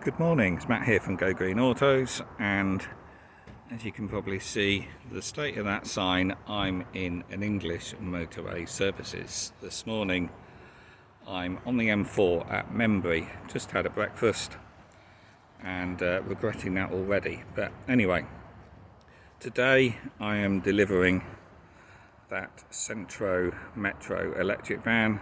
Good morning, it's Matt here from Go Green Autos, and as you can probably see the state of that sign, I'm in an English motorway services. This morning I'm on the M4 at Membury, just had a breakfast and regretting that already. But anyway, today I am delivering that Cenntro Metro electric van,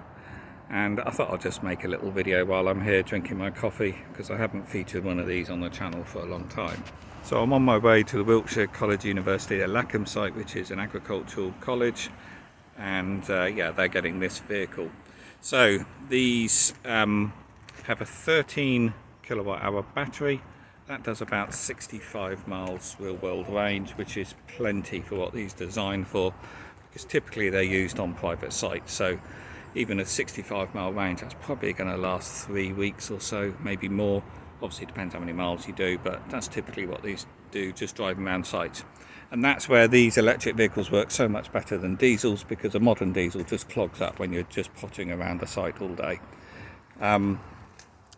and I thought I'd just make a little video while I'm here drinking my coffee, because I haven't featured one of these on the channel for a long time. So I'm on my way to the Wiltshire College University at Lackham site, which is an agricultural college, and yeah, they're getting this vehicle. So these have a 13 kilowatt hour battery. That does about 65 miles real world range, which is plenty for what these are designed for, because typically they're used on private sites. So even a 65-mile range, that's probably going to last 3 weeks or so, maybe more. Obviously it depends how many miles you do, but that's typically what these do, just driving around sites. And that's where these electric vehicles work so much better than diesels, because a modern diesel just clogs up when you're just pottering around a site all day.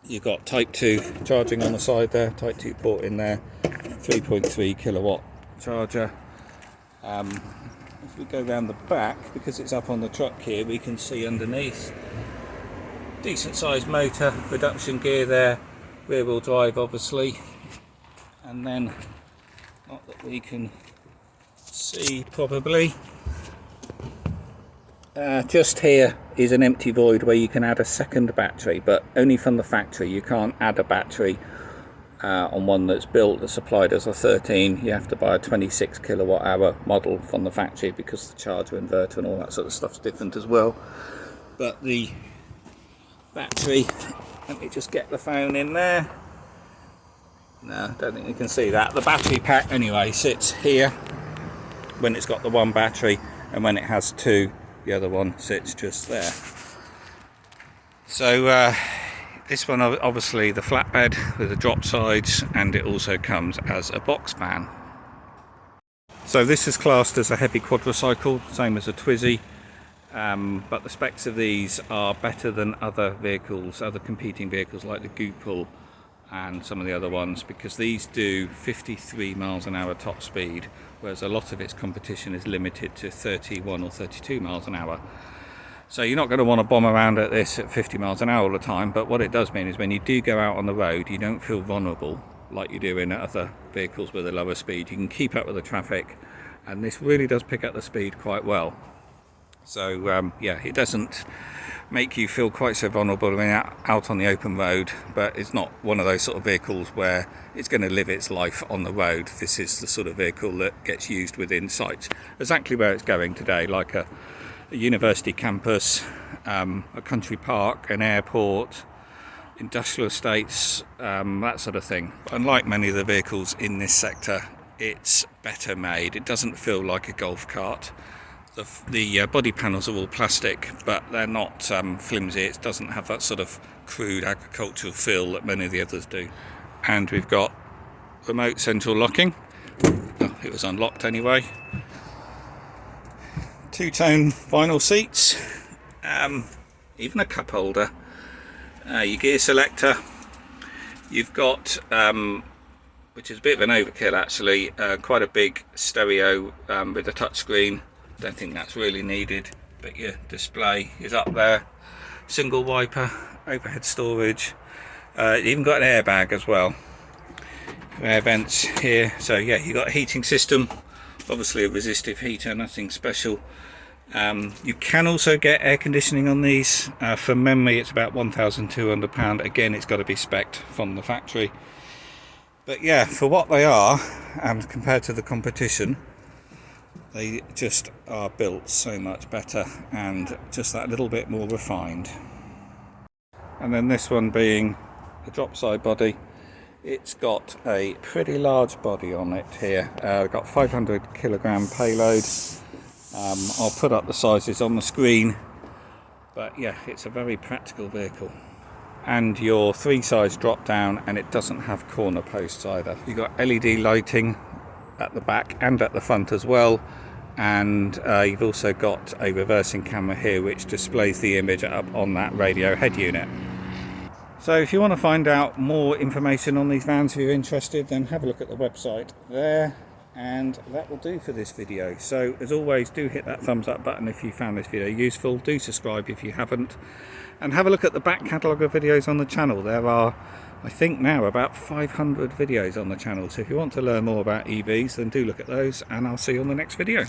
You've got Type 2 charging on the side there, Type 2 port in there, 3.3 kilowatt charger. If we go around the back, because it's up on the truck here, we can see underneath. Decent sized motor, reduction gear there, rear wheel drive obviously, and then, not that we can see probably, just here is an empty void where you can add a second battery, but only from the factory. You can't add a battery on one that's built, that's supplied as a 13. You have to buy a 26 kilowatt hour model from the factory, because the charger, inverter and all that sort of stuff's different as well. But the battery, let me just get the phone in there. No, I don't think you can see that. The battery pack anyway sits here when it's got the one battery, and when it has two, the other one sits just there. So this one, obviously the flatbed with the drop sides, and it also comes as a box van. So this is classed as a heavy quadricycle, same as a Twizy, but the specs of these are better than other vehicles, other competing vehicles like the Goopel and some of the other ones, because these do 53 miles an hour top speed, whereas a lot of its competition is limited to 31 or 32 miles an hour. So you're not going to want to bomb around at this at 50 miles an hour all the time, but what it does mean is when you do go out on the road, you don't feel vulnerable like you do in other vehicles with a lower speed. You can keep up with the traffic, and this really does pick up the speed quite well. So yeah, it doesn't make you feel quite so vulnerable when out on the open road, but it's not one of those sort of vehicles where it's going to live its life on the road. This is the sort of vehicle that gets used within sites, exactly where it's going today, like a university campus, a country park, an airport, industrial estates, that sort of thing. Unlike many of the vehicles in this sector, it's better made. It doesn't feel like a golf cart. The body panels are all plastic, but they're not flimsy. It doesn't have that sort of crude agricultural feel that many of the others do. And we've got remote central locking. Oh, it was unlocked anyway. Two-tone vinyl seats, even a cup holder, your gear selector. You've got, which is a bit of an overkill actually, quite a big stereo with a touchscreen. Don't think that's really needed, but your display is up there. Single wiper, overhead storage, even got an airbag as well. Air vents here, so yeah, you've got a heating system, obviously a resistive heater, nothing special. You can also get air conditioning on these. From memory it's about £1,200. Again, it's got to be spec'd from the factory. But yeah, for what they are, and compared to the competition, they just are built so much better and just that little bit more refined. And then this one being the drop side body, it's got a pretty large body on it here. Got 500 kilogram payload. I'll put up the sizes on the screen, but yeah, it's a very practical vehicle. And your 3 sides drop down, and it doesn't have corner posts either. You've got LED lighting at the back and at the front as well, and you've also got a reversing camera here which displays the image up on that radio head unit. So if you want to find out more information on these vans, if you're interested, then have a look at the website there, and that will do for this video. So as always, do hit that thumbs up button if you found this video useful. Do subscribe if you haven't, and have a look at the back catalogue of videos on the channel. There are, I think now, about 500 videos on the channel, so if you want to learn more about EVs, then do look at those, and I'll see you on the next video.